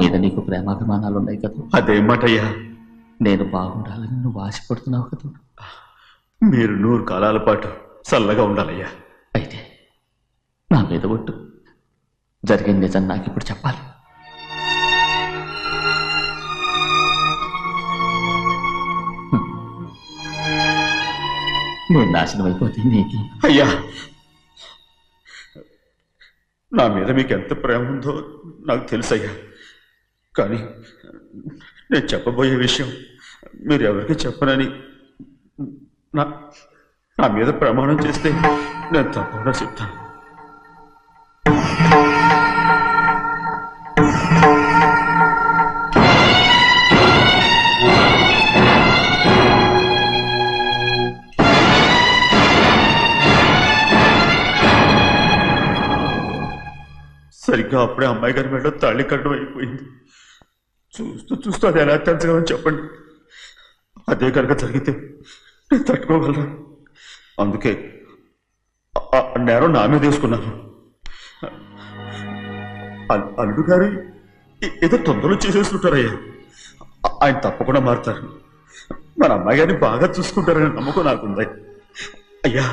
మీద నీకు ప్రేమాభిమానాలు ఉన్నాయి కదా. అదేమాటయ్యా? నేను బాగుండాలని నువ్వు ఆశపడుతున్నావు కదా. మీరు 100 కాలాల పాటు చల్లగా ఉండాలయ్యా. అయితే నా మీద ఒట్టు, జరిగిన నిజం నాకు ఇప్పుడు చెప్పాలి. నేను నాశనం అయిపోతే నీకు. అయ్యా, నా మీద మీకు ఎంత ప్రేమ ఉందో నాకు తెలుసయ్యా. కానీ నేను చెప్పబోయే విషయం మీరు ఎవరికి చెప్పనని నా మీద ప్రమాణం చేస్తే నేను తప్పకుండా చెప్తాను. సరిగ్గా అప్పుడే అమ్మాయి గారి మెడలో తాళి కట్టడం అయిపోయింది. చూస్తూ అది ఎలా తెంచగలని చెప్పండి. అదే కనుక జరిగితే నేను తట్టుకోగలను. అందుకే నేరం నా మీద తీసుకున్నాను. అల్లుడు గారు ఏదో తొందరలో చేసేస్తుంటారయ్యా. ఆయన తప్పకుండా మారుతారు. మన అమ్మాయి గారిని బాగా చూసుకుంటారని నమ్మకం నాకుంది. అయ్యా,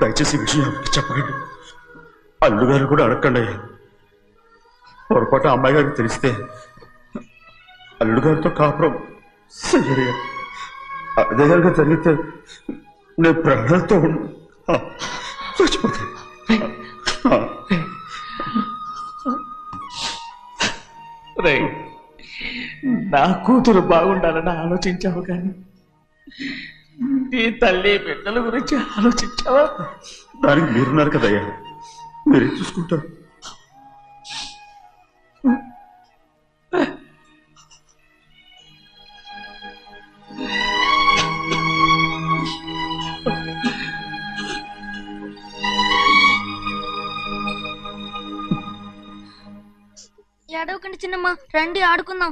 దయచేసి ఈ విషయం చెప్పండి. అల్లుడు గారు కూడా అడగండి అయ్యా. పొరపాటు అమ్మాయి గారికి తెలిస్తే అల్లుడు గారితో కాపురం సరియా. అదే కనుక జరిగితే నేను ప్రాణాలతో చచ్చిపోతాను. నా కూతురు బాగుండాలని ఆలోచించావు, కానీ నీ తల్లి బిడ్డల గురించి ఆలోచించావా? దానికి మీరున్నారు కదయ్యా, మీరే చూసుకుంటారు. ఏడవకండి చిన్నమ్మ, రండి ఆడుకుందాం.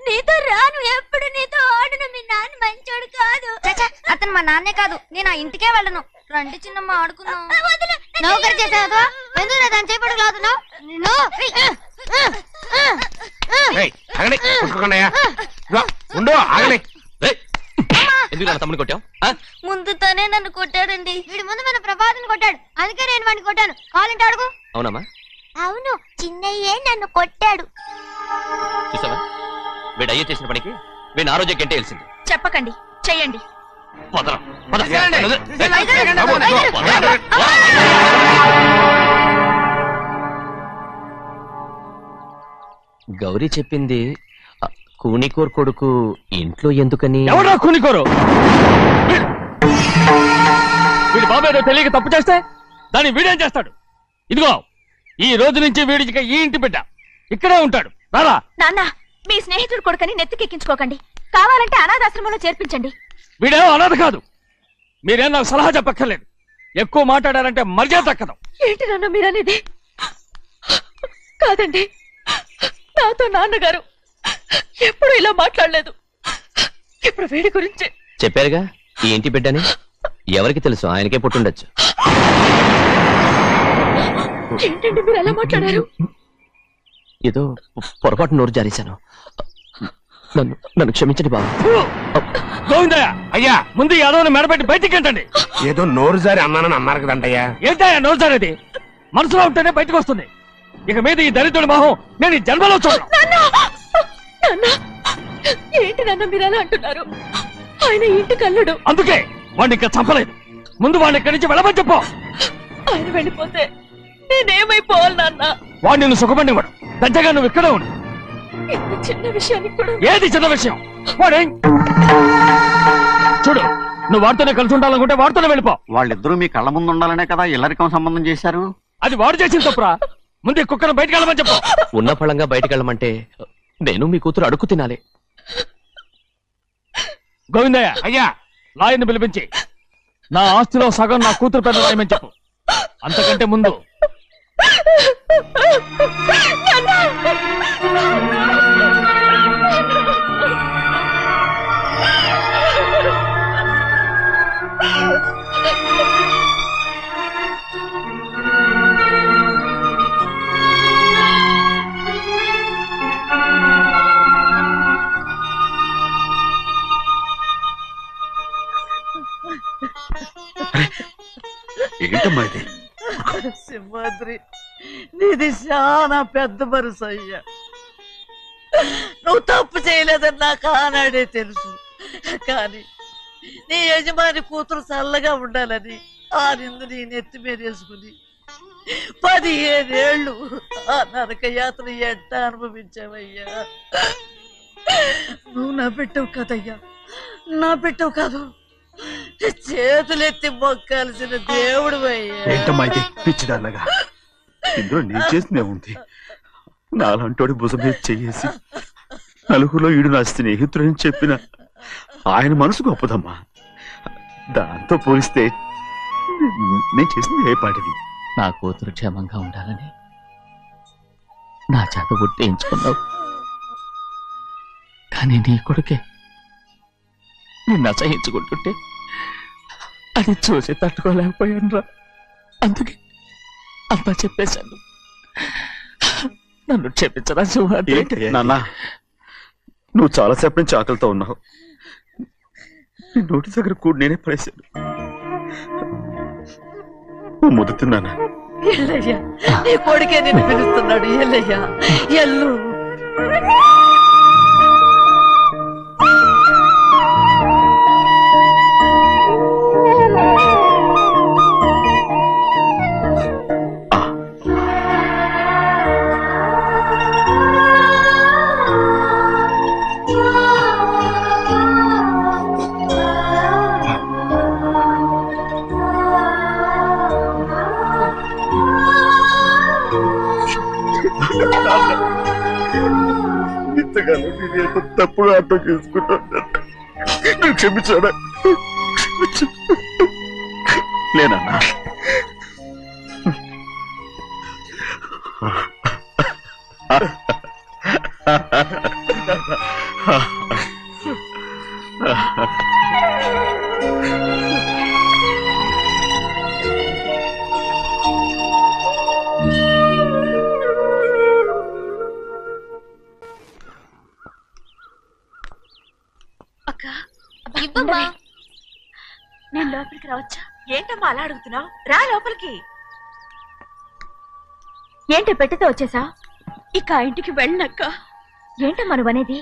నీతో రాను, ఎప్పుడు నీతో ఆడను. మీ నాన్న మంచోడు కాదు. అతను మా నాన్నే కాదు, నేను ఆ ఇంటికే వెళ్ళను. రండి చిన్నమ్మ ఆడుకుందాం. నౌకరు చేసావు ఎందుకు దాని చేపడు లాదున్నావు? తమ్ముని కొట్టావు? ముందు తనే నన్ను కొట్టాడండి. వీడి ముందు మన ప్రభాతం కొట్టాడు, అందుకే నేను వాడిని కొట్టాను. కావాలంటే అడుగు. అవునమ్మా? అవును, చిన్నయ్యే నన్ను కొట్టాడు. చూసావా, వీడు అయ్యే చేసిన పనికి వీడిని ఆ రోజే గంటే తెలిసింది. చెప్పకండి, చెయ్యండి. గౌరీ చెప్పింది కూనికోర్ కొడుకు ఇంట్లో ఎందుకని. ఎవరా కూనికోరు? వీడి బాబు ఏదో తెలియక తప్పు చేస్తే దాన్ని వీడేం చేస్తాడు? ఇదిగో, ఈ రోజు నుంచి వీడికి ఈ ఇంటి బిడ్డ ఇక్కడే ఉంటాడు. రారా. నాన్న, మీ స్నేహితుడు కొడుకని నెత్తికెక్కించుకోకండి. కావాలంటే అనాథాశ్రమంలో చేర్పించండి. వీడేమో అనాథ కాదు. మీరేం నాకు సలహా చెప్పక్కర్లేదు. ఎక్కువ మాట్లాడారంటే మర్యాద దక్కదు. ఏంటి నాన్న మీరనేది? కాదండి, నాతో నాన్నగారు ఎప్పుడు ఇలా మాట్లాడలేదు. ఇప్పుడు వీడి గురించి చెప్పారుగా ఈ ఇంటి బిడ్డని. ఎవరికి తెలుసు, ఆయనకే పుట్టుండొచ్చు. ఏంటండి మీరు ఎలా మాట్లాడారు? ఏదో పొరపాటు నోరు జారేశాను. నన్ను క్షమించండి బాబు. గోవిందయ్య, అయ్యా ముందు యాదవ్ని మెడబెట్టి బయటికి ఏంటండి? ఏదో నోరు జారి అన్నానని అన్నారు కదంటయ్యా. ఏంటయ్యా నోరు జారేది? మనసులో ఉంటేనే బయటకు వస్తుంది. ఇక మీద ఈ దరిద్రుడి మొహం నేను ఈ జన్మలో చూడను. ఏంటి నాన్న మీరు ఎలా అంటున్నారు? ఆయన ఇంటి కల్లుడు. అందుకే వాడిని ఇంకా చంపలేదు. ముందు వాడిని ఇక్కడి నుంచి వెళ్ళమని చెప్పు. ఆయన వెళ్ళిపోతే నేనేమైపోవాలి నాన్న? వాడు నిన్ను సుఖపడివాడు. పెద్దగా నువ్వు ఇక్కడే ఉండు. ఇంత చిన్న విషయానికి కూడా. ఏది చిన్న విషయం? వాడేం చూడు, నువ్వు వాడితోనే కలిసి ఉండాలనుకుంటే వాడితోనే వెళ్ళిపో. వాళ్ళిద్దరూ మీ కళ్ళ ముందు ఉండాలనే కదా ఇల్లరికం సంబంధం చేశారు. అది వాడు చేసిన తప్పురా. ముందు ఈ కుక్కను బయటకు వెళ్ళమని చెప్పు. ఉన్న ఫలంగా బయటకు వెళ్ళమంటే నేను మీ కూతురు అడుగు తినాలి. గోవిందయ్య, అయ్యా లాయర్ని పిలిపించి నా ఆస్తిలో సగం నా కూతురు పెద్ద రాయమని చెప్పు. అంతకంటే ముందు ఏంటమ్మా ఇది? సింహాద్రి, నీది చాలా పెద్ద మనసు అయ్యా. నువ్వు తప్పు చేయలేదని నాకు ఆనాడే తెలుసు. కానీ నీ యజమాని కూతురు చల్లగా ఉండాలని ఆ నిందు నీ నెత్తి మీద వేసుకుని 15 ఏళ్ళు ఆ నరక యాత్ర ఎట్ట అనుభవించావయ్యా. నువ్వు నా పెట్టవు కదయ్యా, నా పెట్టవు కాదు, చేతులెత్తి మొక్కాల్సిన దేవుడు అయ్యా. ఏంటమ్మా ఇది పిచ్చిదాన్నగా? ఇందులో నేను చేసినే ఉంది. నాలంటోడి భుజం మీద చెయ్యేసి నలుగురిలో ఈడు నా స్నేహితుడని చెప్పిన ఆయన మనసు గొప్పదమ్మా. దాంతో పోలిస్తే నేను చేసింది ఏ పాటిది? నా కూతురు క్షేమంగా ఉండాలని నా చేత గుర్తించుకున్నావు. కానీ నీ కొడుకే నిన్ను అసహించుకుంటుంటే అది చూసి తట్టుకోలేకపోయాను రా. అందుకే అంతా చెప్పేశాను. నన్ను క్షమించరా సింహాద్రి. నాన్న, నువ్వు చాలాసేపు నుంచి ఆకలితో ఉన్నావు. నీ నోటి దగ్గర కూడా నేనే పడేశాను. నువ్వు ముద్దు తిన్నానా? ఎల్లయ్యా, నీ కొడుకే నిన్ను పిలుస్తున్నాడు. ఎల్లయ్యా, ఎల్లు. ఇంతకాలం నేను ఎంత తప్పుగా అర్థం చేసుకుంటాను. నువ్వు క్షమించాడా? లేనన్నా. ఇవ్వమ్మా. నేను లోపలికి రావచ్చా? ఏంటమ్మా అలా అడుగుతున్నావు? రా లోపలికి. ఏంటో పెట్టితో వచ్చేసా? ఇక ఆ ఇంటికి వెళ్ళనక్క. ఏంటమ్మా నువ్వనేది?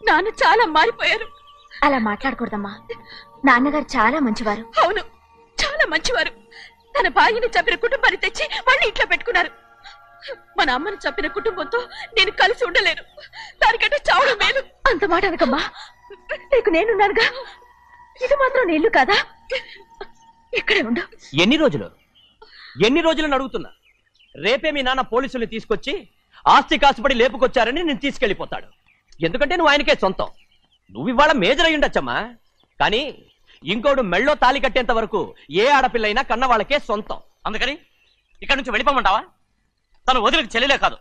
నాన్న చాలా మారిపోయారు. అలా మాట్లాడకూడదమ్మా. నాన్నగారు చాలా మంచివారు. అవును, చాలా మంచివారు. తన భార్యని చంపిన కుటుంబాన్ని తెచ్చి మళ్ళీ ఇంట్లో పెట్టుకున్నారు. మన అమ్మని చంపిన కుటుంబంతో నేను కలిసి ఉండలేను. దానికంటే చాలా మేలు. అంత మాట అనకమ్మా. నీకు నేనున్నానుగా. ఇది మాత్రం నీళ్లు కాదా? ఇక్కడే ఉండు. ఎన్ని రోజులను అడుగుతున్నా. రేపే మీ నాన్న పోలీసుల్ని తీసుకొచ్చి ఆస్తి కాసుపడి లేపుకొచ్చారని నేను తీసుకెళ్లిపోతాడు. ఎందుకంటే నువ్వు ఆయనకే సొంతం. నువ్వు ఇవాళ మేజర్ అయి ఉండొచ్చమ్మా. కానీ ఇంకోడు మెళ్ళో తాళి కట్టేంత వరకు ఏ ఆడపిల్లైనా కన్న వాళ్ళకే సొంతం. అందుకని ఇక్కడి నుంచి వెళ్ళిపోమంటావా? తను వదిలికి చెల్లెలే కాదు,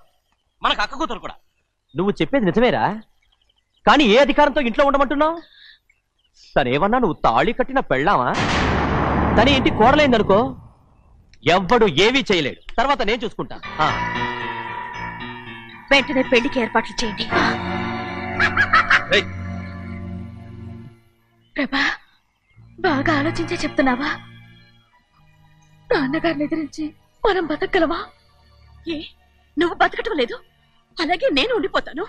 మనకు అక్క కూతురు కూడా. నువ్వు చెప్పేది నిజమేరా. కానీ ఏ అధికారంతో ఇంట్లో ఉండమంటున్నావు? తనేమన్నా నువ్వు తాళి కట్టిన పెళ్ళావా? తన ఇంటి కోడలైందనుకో, ఎవ్వడు ఏవీ చేయలేడు. తర్వాత నేను చూసుకుంటా. వెంటనే పెళ్లికి ఏర్పాట్లు చేయండి. ప్రభా, బాగా ఆలోచించే చెప్తున్నావా? నాన్నగారిని ఎదిరించి మనం బతకగలవా? ఏ, నువ్వు బతకటం లేదు, అలాగే నేను ఉండిపోతాను.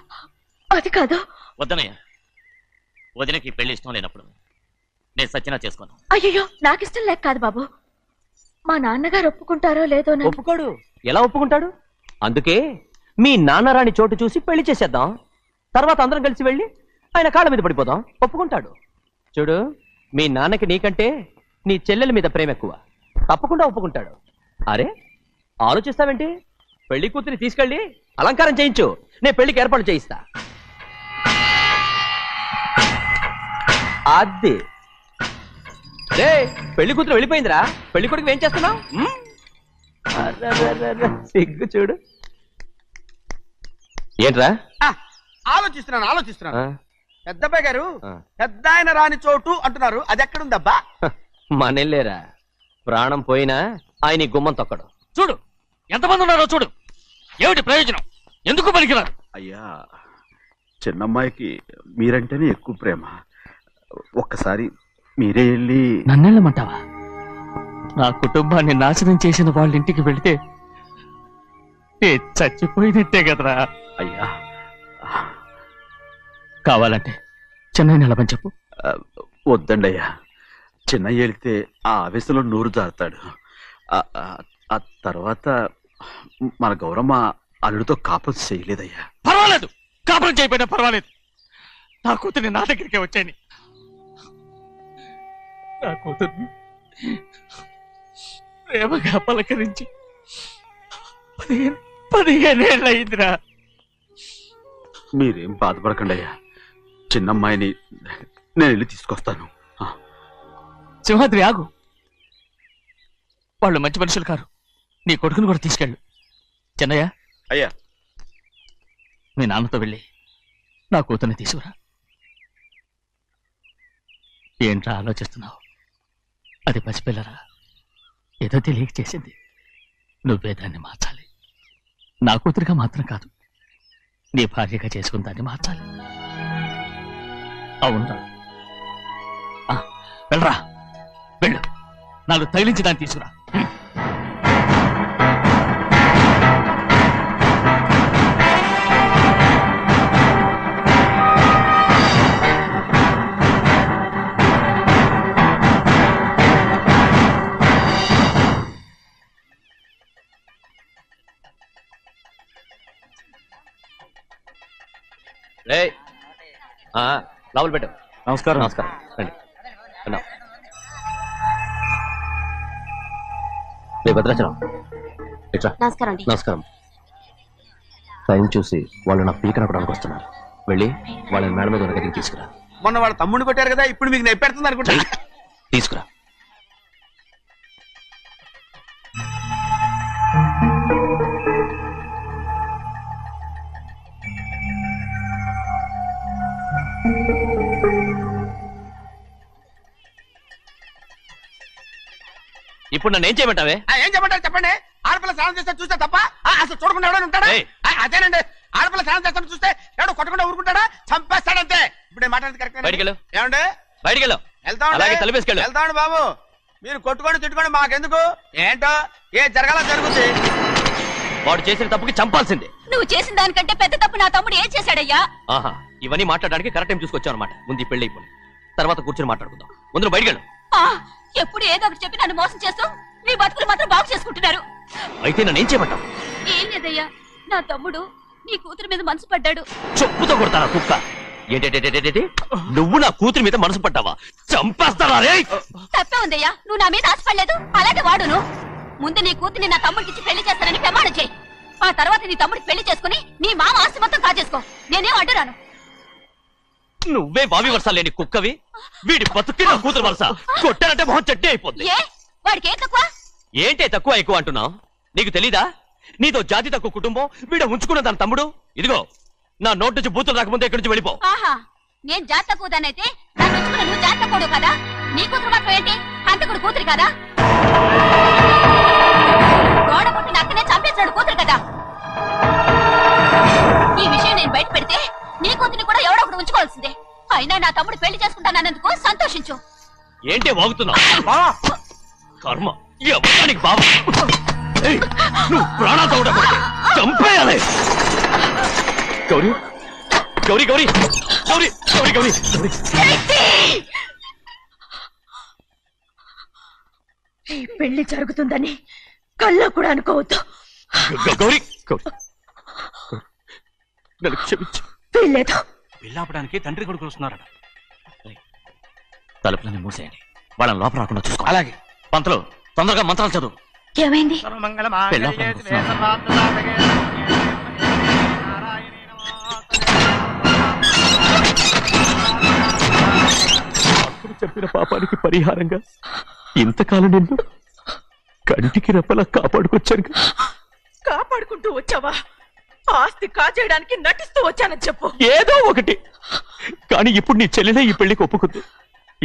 అది కాదు. వద్దనయ్య, వదినకి పెళ్లి ఇష్టం లేనప్పుడు నేను సచ్చినా చేసుకోను. అయ్యో, నాకిష్టం లేక కాదు బాబు. మా నాన్నగారు ఒప్పుకుంటారో లేదో. ఒప్పుకోడు. ఎలా ఒప్పుకుంటాడు? అందుకే మీ నాన్నరాని చోటు చూసి పెళ్లి చేసేద్దాం. తర్వాత అందరం కలిసి వెళ్ళి ఆయన కాళ్ళ మీద పడిపోదాం. ఒప్పుకుంటాడు. చూడు, మీ నాన్నకి నీకంటే నీ చెల్లెల మీద ప్రేమ ఎక్కువ. తప్పకుండా ఒప్పుకుంటాడు. అరే, ఆలోచిస్తావేంటి? పెళ్లి కూతురిని తీసుకెళ్ళి అలంకారం చేయించు. నేను పెళ్లికి ఏర్పాటు చేయిస్తా. అది రే, పెళ్లి కూతురు వెళ్ళిపోయిందిరా. పెళ్లి కొడుకు ఏం చేస్తున్నావు? సిగ్గు చూడు. ఏంట్రా? ఆలోచిస్తున్నాను. పెద్దబ్బాయి గారు పెద్ద ఆయన రాని చోటు అంటున్నారు. అది ఎక్కడుందబ్బా? మనెళ్ళేరా. ప్రాణం పోయినా ఆయన ఈ గుమ్మం తొక్కడు. చూడు ఎంతమంది ఉన్నారో చూడు. ఏమిటి ప్రయోజనం? ఎందుకు పనికిరారు? అయ్యా, చిన్నమ్మాయికి మీరంటేనే ఎక్కువ ప్రేమ. ఒక్కసారి మీరే వెళ్ళి. నన్నెళ్ళమంటావా? నా కుటుంబాన్ని నాశనం చేసిన వాళ్ళ ఇంటికి వెళితే నేను చచ్చిపోయినట్టే కదరా. అయ్యా కావాలంటే చెన్నై నిలబని చెప్పు. వద్దండి అయ్యా, చిన్నయ్య వెళితే ఆ ఆవేశంలో నోరు జారుతాడు. ఆ తర్వాత మన గౌరమ్మ అల్లుడితో కాపురం చేయలేదయ్యా. పర్వాలేదు, కాపురం చేయకపోయినా పర్వాలేదు. నా కూతుర్ని నా దగ్గరికే వచ్చాయని. నా కూతుర్ని ప్రేమగా పలకరించి 15 ఏళ్ళు అయిందిరా. మీరేం బాధపడకండి అయ్యా, చిన్నమ్మాయిని నేను వెళ్ళి తీసుకొస్తాను. సింహాద్రి ఆగు, వాళ్ళు మంచి మనుషులు కారు. నీ కొడుకుని కూడా తీసుకెళ్ళు. చెన్నయ్య, అయ్యా మీ నాన్నతో వెళ్ళి నా కూతుర్ని తీసుకురా. ఏంట్రా ఆలోచిస్తున్నావు? అది పసిపిల్లరా, ఏదో తెలియక చేసింది. నువ్వే దాన్ని మార్చాలి. నా కూతురిగా మాత్రం కాదు, నీ భార్యగా చేసుకుని దాన్ని మార్చాలి. అవునరా, వెళ్ళరా, వెళ్ళు. నాకు తగిలించి దాన్ని తీసుకురా. లోపల పెట్టు. నమస్కారం. నమస్కారం, రండి. భద్రాచలం ఇట్లా. నమస్కారం. నమస్కారం. టైం చూసి వాళ్ళు నా పీకన పడానికి వస్తున్నారు. వెళ్ళి వాళ్ళని మేడ మీద గదికి తీసుకురా. మొన్న వాళ్ళ తమ్ముడిని కొట్టారు కదా, ఇప్పుడు మీకు నెప్పెడుతుంది అనుకుంటా. తీసుకురా. ఇప్పుడు నన్ను ఏం చేయమంటావే? ఏం చెప్పంటారు చెప్పండి. ఆడపిల్ల స్నానం చేస్తే చూస్తే తప్ప అసలు చూడకుండా ఎవడో ఉంటాడా? అదేనండి, ఆడపిల్ల స్నానం చేస్తాను చూస్తే ఎవడో కొట్టకుండా ఊరుకుంటాడా? చంపేస్తాడంతే. ఇప్పుడు మాట్లాడేది కరెక్ట్. బయటికి వెళ్ళు. ఏమండి? బయటికి వెళ్ళు. వెళ్తామండి బాబు. మీరు కొట్టుకొని తిట్టుకోండి, మాకెందుకు? ఏంటో ఏ జరగాల జరుగుతుంది. వాడు చేసిన తప్పుకి చంపాల్సిందే. నువ్వు చేసిన దానికంటే పెద్ద తప్పు నా తమ్ముడు ఏం చేశాడయ్యా? ఆహా, ఇవన్నీ మాట్లాడడానికి కరెక్ట్ టైం చూసుకొచ్చావు అనమాట. ముందు ఈ పెళ్లి అయిపోయి తర్వాత కూర్చొని మాట్లాడుకుందాం. ముందు బయటికి వెళ్ళు. ఎప్పుడు ఏదో ఒకటి చెప్పి నన్ను మోసం చేస్తూ మీ బతుకులు మాత్రం బాగు చేసుకుంటున్నారు. అయితే నన్ను ఏం చేయమంటావు? ఏం లేదయ్యా, నా తమ్ముడు నీ కూతురు మీద మనసు పడ్డాడు. చెప్పుతో కొడతారా కుక్క? ఏంటేంటి, నువ్వు నా కూతురి మీద మనసు పడ్డావా? చంపేస్తారా? తప్పే ఉందయ్యా, నువ్వు నా మీద ఆశపడలేదు, అలాగే వాడును. ముందు నీ కూతుర్ని నా తమ్ముడికి పెళ్లి చేస్తానని ప్రమాణం చేయి. ఆ తర్వాత నీ తమ్ముడికి పెళ్లి చేసుకుని నీ మామ ఆస్తి మొత్తం కాజేసుకో. నేనేం అడ్డురాను. నువ్వే బావి వరుస లేని కుక్కవి. వీడి బతుక్కి నా కూతురు వరుస. కొట్టానంటే మొహం చెడ్డే అయిపోద్ది. వాడికి ఏం తక్కువ? ఏంటే తక్కువ ఎక్కువ అంటున్నావు? నీకు తెలీదా? నీతో జాతి తక్కువ కుటుంబం వీడ ఉంచుకున్న దాని తమ్ముడు. ఇదిగో, నా నోటి నుంచి బూతులు రాకముందే ఇక్కడి నుంచి వెళ్ళిపో. ఆహా, నేను జాతి తక్కువ దానైతే నన్ను ఉంచుకున్న నువ్వు జాతి తక్కువ కదా? నీ కూతురు మాత్రం ఏంటి? హంతకుడు కూతురు కదా? గోడ పుట్టిన అక్కనే చంపేశాడు కూతురు కదా? ఈ విషయం నేను బయట పెడితే నీ కూతురిని కూడా ఎవడో ఒకడు ఉంచుకోవాల్సిందే. అయినా నా తమ్ముడు పెళ్లి చేసుకుంటానన్నందుకు సంతోషించు. ఏంటి వాగుతున్నావు? కర్మ, ఈ అమ్మానికి బావ. నువ్వు ప్రాణాలతో ఉండకూడదు, చంపేయాలి. గౌరీ, గౌరీ, గౌరీ, గౌరీ, గౌరీ, గౌరీ, గౌరీ. ఈ పెళ్లి జరుగుతుందని కల్లో కూడా అనుకోవద్దు. గౌరీ, గౌరీ, నన్ను క్షమించు. వీల్లేదు. పెళ్ళాపడానికి తండ్రి కొడుకులు వస్తున్నారట. తలుపులని మూసేయండి, వాళ్ళని లోపల రాకుండా చూసుకో. అలాగే. పంతులు, తొందరగా మంత్రాలు చదువు. ఏమైంది? అప్పుడు చెప్పిన పాపానికి పరిహారంగా ఇంతకాలం నిన్ను కంటికి రెప్పలా కాపాడుకొచ్చాను. కాపాడుకుంటూ వచ్చావా? ఆస్తి కాజేయడానికి నటిస్తూ వచ్చానని చెప్పు. ఏదో ఒకటి. కానీ ఇప్పుడు నీ చెల్లెలే ఈ పెళ్లికి ఒప్పుకుంది.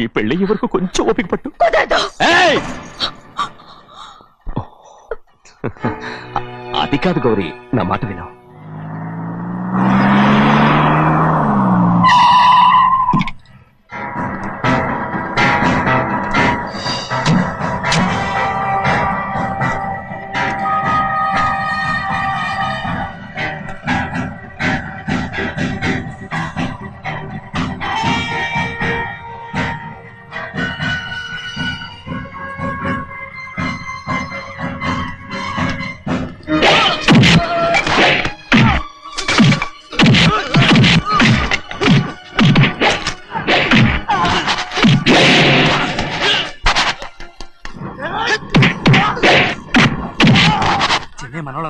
ఈ పెళ్లి వరకు కొంచెం ఓపిక పట్టు. అది కాదు గౌరీ, నా మాట విను.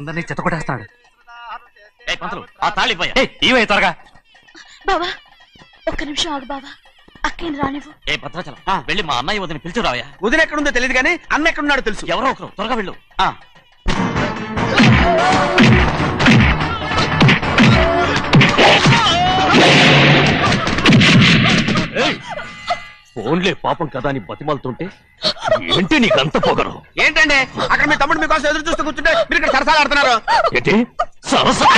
అందరినీ చితకొట్టేస్తాడు. ఆ తాళి ఇవే త్వరగా. బావా ఒక్క నిమిషం ఆగు బావా, అక్కేం రానివ్వు. ఏ భద్రాచలం వెళ్ళి మా అన్నయ్య వదిన పిలిచిరావయ్యా. వదిన ఎక్కడుందో తెలియదు కానీ అన్న ఎక్కడున్నాడో తెలుసు. ఎవరో ఒకరు త్వరగా వెళ్ళు. ఫోన్లే పాపం కదా అని బతిమాలుతుంటే ఏంటి నీకంత పొగరు? ఏంటండి అక్కడ మీ తమ్ముడు మీకోసం ఎదురు చూస్తూ కూర్చుంటే మీరు ఇక్కడ సరసాలు ఆడుతున్నారు. ఏంటి సరసా?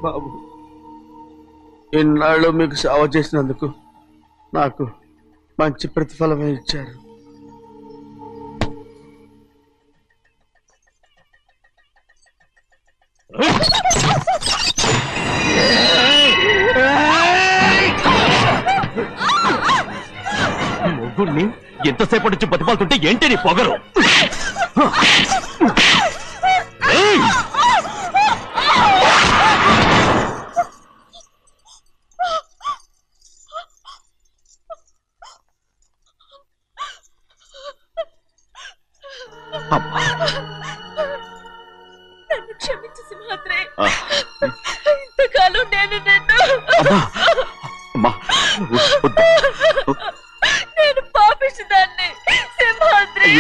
బాబు ఇన్నాళ్ళు మీకు సేవ చేసినందుకు నాకు మంచి ప్రతిఫలమే ఇచ్చారు. మొగుణ్ణి ఎంతసేపటి నుంచి బతిమాలుతుంటే ఏంటి నీ పొగరు? నన్ను క్షమించు సింహాద్రి, ఇంతకాలం నేను నేను పాపించదాన్ని సింహాద్రి.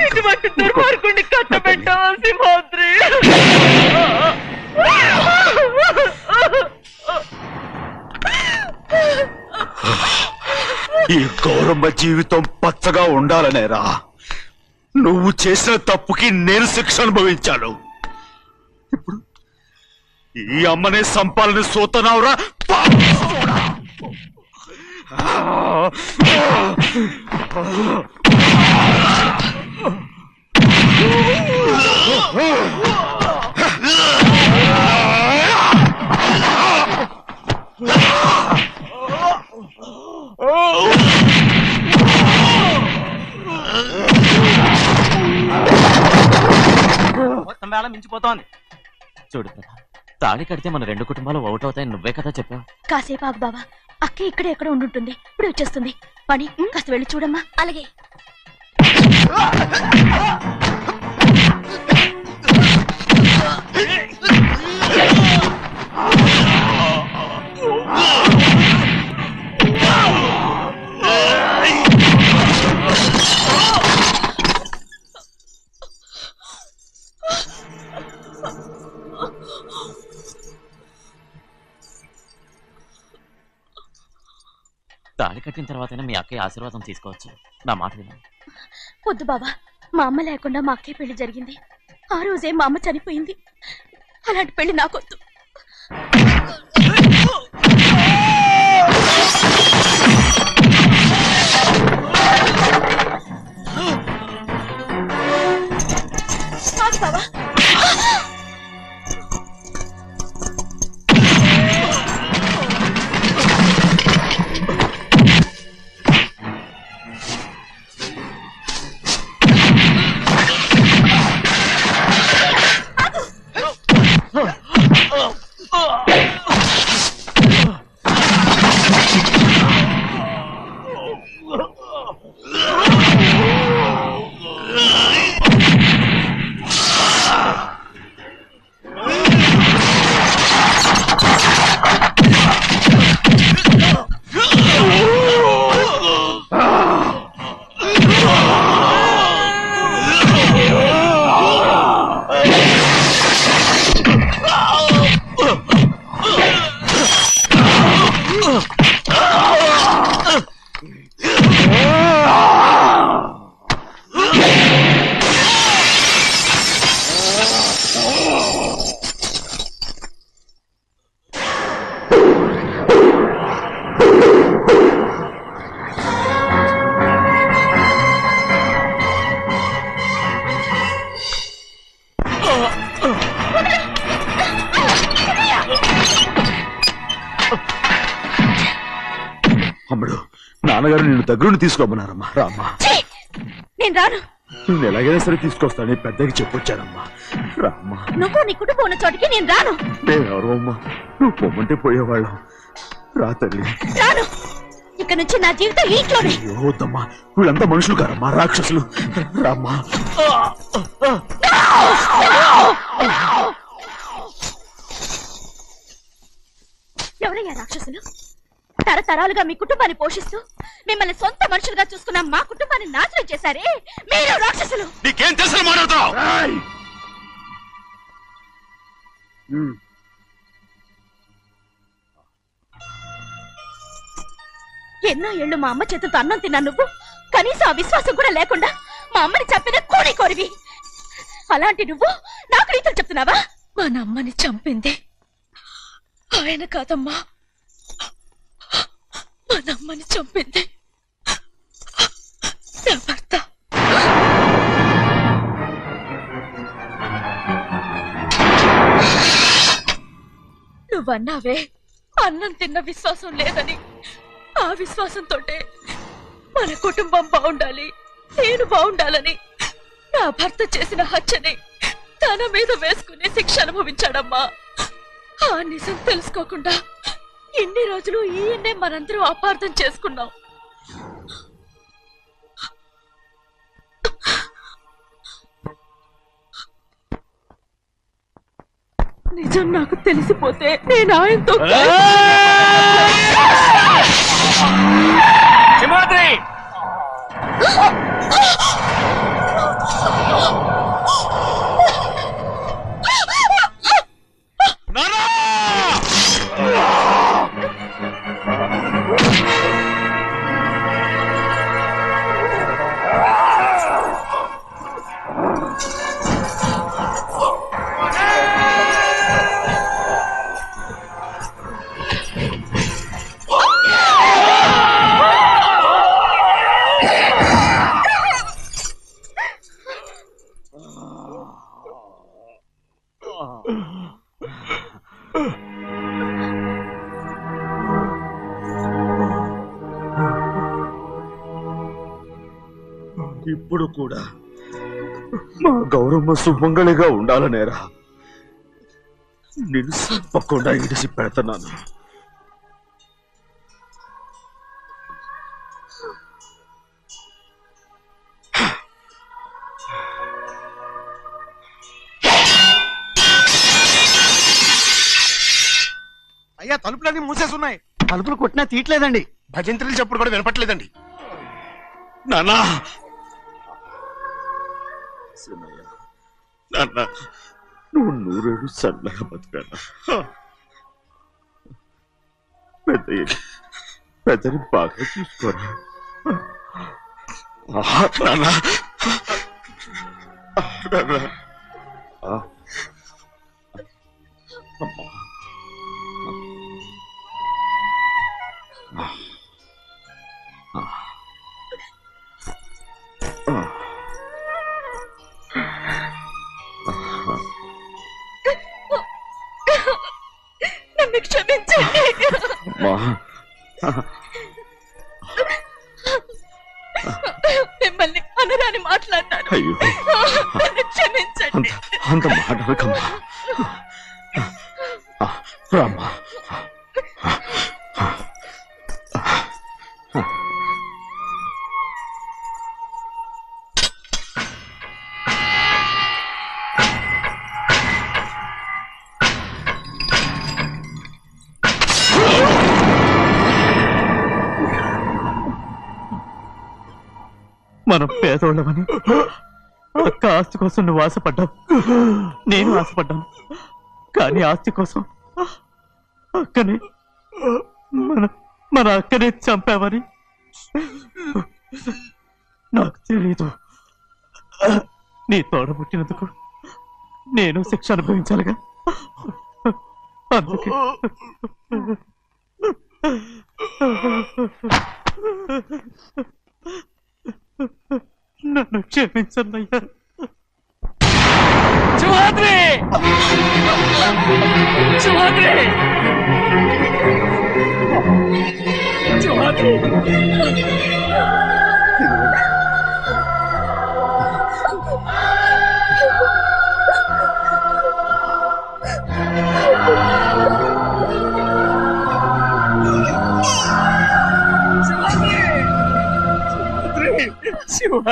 ఇటువంటి దుర్మార్గుడిని కట్టబెట్టావా సింహాద్రి? ఈ గౌరమ్మ జీవితం పచ్చగా ఉండాలనేరా నువ్వు చేసిన తప్పుకి నేను శిక్ష అనుభవించాను. ఇప్పుడు ఈ అమ్మనే సంపాలని సోతనావురా. మొత్తం వేళ మించిపోతోంది. చూడు తాళి కడితే మన రెండు కుటుంబాలు ఒకటవుతాయని నువ్వే కదా చెప్పావు. కాసేపు ఆగు బావా, అక్కే ఇక్కడే ఎక్కడ ఉండుంటుంది, ఇప్పుడు వచ్చేస్తుంది. పని కాస్త వెళ్ళి చూడమ్మా. అలాగే. తాళి కట్టిన తర్వాతైనా మీ అక్కయ్య ఆశీర్వాదం తీసుకోవచ్చు. నా మాట విను. వద్దు బావా, మా అమ్మ లేకుండా మా అక్కయ్య పెళ్లి జరిగింది. ఆ రోజే మా అమ్మ చనిపోయింది. అలాంటి పెళ్లి నాకొద్దు. బావా అమ్మడు నాన్నగారు నిన్ను దగ్గరుండి తీసుకోమన్నారమ్మా. రామ్మా. నేను రాను. నువ్వు ఎలాగైనా సరే తీసుకొస్తాను పెద్దకి చెప్పొచ్చానమ్మా. రామ్మా. నువ్వు నీ కుటుంబం ఉన్న చోటికి నేను రాను. మేమెవరు అమ్మా, నువ్వు పొమ్మంటే పోయేవాళ్ళం. రా తల్లి. రాను. ఇక నుంచి నా జీవితం ఇంట్లోనే. వద్దమ్మా, వీళ్ళంతా మనుషులు కారమ్మా, రాక్షసులు. రామ్మా. ఎవరయ్యా రాక్షసులు? తరతరాలుగా మీ కుటుంబాన్ని పోషిస్తూ మిమ్మల్ని సొంత మనుషులుగా చూసుకున్న మా కుటుంబాన్ని నాశనం చేశారే మీరు రాక్షసులు. నీకేం తెలుసు మాట్లాడతావు? ఎన్నో ఏళ్ళు మా అమ్మ చేతులతో అన్నం తిన్నా నువ్వు కనీసం ఆ విశ్వాసం కూడా లేకుండా మా అమ్మని చంపిన కోడి కోరివి. అలాంటి నువ్వు నాకు రీతులు చెప్తున్నావా? మా అమ్మని చంపింది ఆయన కాదమ్మా, మా అమ్మని చంపింది నా భర్త. నువ్వన్నావే అన్నం తిన్న విశ్వాసం లేదని. ఆ విశ్వాసంతో మన కుటుంబం బాగుండాలి, నేను బాగుండాలని నా భర్త చేసిన హత్యని తన మీద వేసుకుని శిక్ష అనుభవించాడమ్మా. ఆ నిజం తెలుసుకోకుండా ఇన్ని రోజులు ఈయన్నే మనందరం అపార్థం చేసుకున్నాం. నిజం నాకు తెలిసిపోతే నేను ఆయనతో సింహాద్రి! ఇప్పుడు కూడా మా గౌరమ్మ సుమంగళిగా ఉండాలనేరా నేను తప్పకుండా ఇడిసి పెడుతున్నాను. అయ్యా, తలుపులన్నీ మూసేసున్నాయి. తలుపులు కొట్టినా తీయట్లేదండి. భజంత్రులు చెప్పుడు కూడా వినపట్లేదండి. నాన్నా, నాన్న, నువ్వు నూరేడు చల్లగా బతికాను. పెద్దని బాగా చూసుకోరా నాన్న. నన్ను క్షమించండి. మిమ్మల్ని అనరాని మాట్లాడినాను. అయ్యో, నన్ను క్షమించండి. అంత మాటలకమ్మా. రామ్మా. మనం పేదోళ్ళమని అక్క ఆస్తి కోసం నువ్వు ఆశపడ్డావు, నేను ఆశపడ్డాను. కానీ ఆస్తి కోసం అక్కనే మన అక్కనే చంపావని నాకు తెలీదు. నీ తోడ పుట్టినందుకు నేను శిక్ష అనుభవించాలిగా. అందుకే నన్ను క్షమించన్నయ్యా. సింహాద్రి! సింహాద్రి! సింహాద్రి! సింహాద్రి!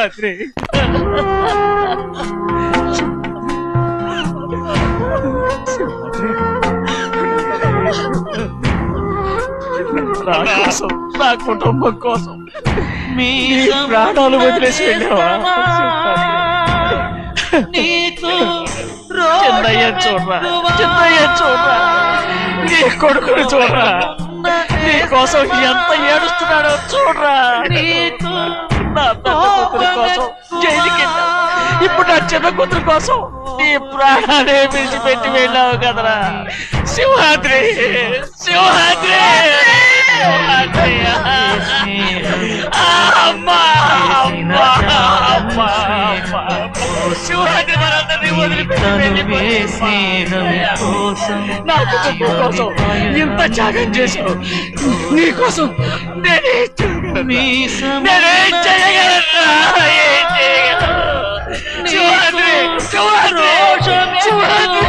సింహాద్రి నా కోసం, నా కుటుంబం కోసం మీ ప్రాణాలు వదిలేసి వెళ్ళావా? చిన్నయ్య చూడరా, చిన్నయ్య చూడరా, నీ కొడుకుని చూడరా, నీ కోసం ఎంత ఏడుస్తున్నాడో చూడరా. నా పెద్ద కూతురు కోసం జైలుకి వెళ్ళావు, ఇప్పుడు నా చిన్న కూతురు కోసం నీ ప్రాణాలే విడిచిపెట్టి వెళ్ళావు కదరా. సింహాద్రి, సింహాద్రి, అమ్మా, అమ్మా, అమ్మా, సింహాద్రి మనందరినీ వదిలిపెట్టి నా కుటుంబం కోసం ఇంత త్యాగం చేశావు. నీ కోసం నేనేం చేయగలరా? ఏం చేయగలరా? సింహాద్రి, సింహాద్రి, సింహాద్రి.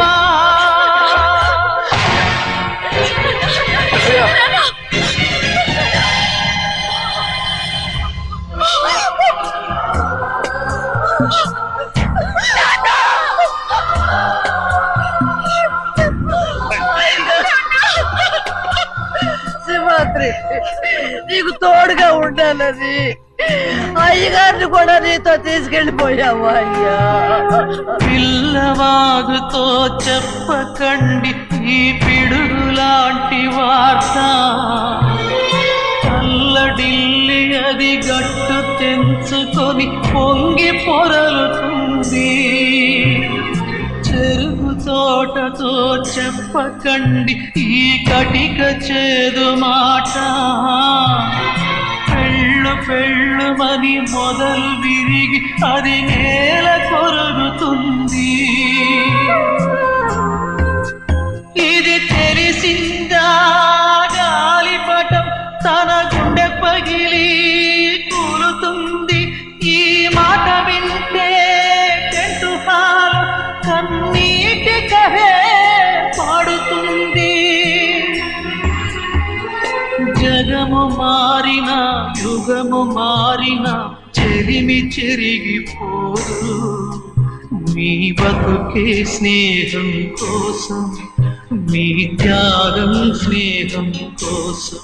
సింహాద్రి, నీకు తోడుగా ఉండాలని అయ్యగారిని కూడా నీతో తీసుకెళ్ళిపోయావు. అయ్యా, పిల్లవాగుతో చెప్పకండి ఈ పిడుగులాంటి వార్త, చల్లడిల్లి అది గట్టు తెంచుకొని పొంగి పొరలుతుంది. చెరుకు తోటతో చెప్పకండి ఈ కటిక చేదు మాట, పెళ్ళు పెళ్ళుమని మొదలు విరిగి అది నేల కొరుగుతుంది. ఇది తెలిసిందా గాలిపటం తన గుండె పగిలి కూలుతుంది. ఈ మాట వింటే చెట్టు హాలు కన్నీటి కహే పాడుతుంది. జగము మారిన యుగము మారిన చెలిమి చెరిగిపోదు. మీ బతుకే స్నేహం కోసం, మీ త్యాగం స్నేహం కోసం,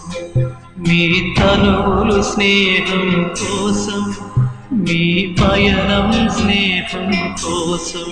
మీ తనువులు స్నేహం కోసం, మీ పయనం స్నేహం కోసం.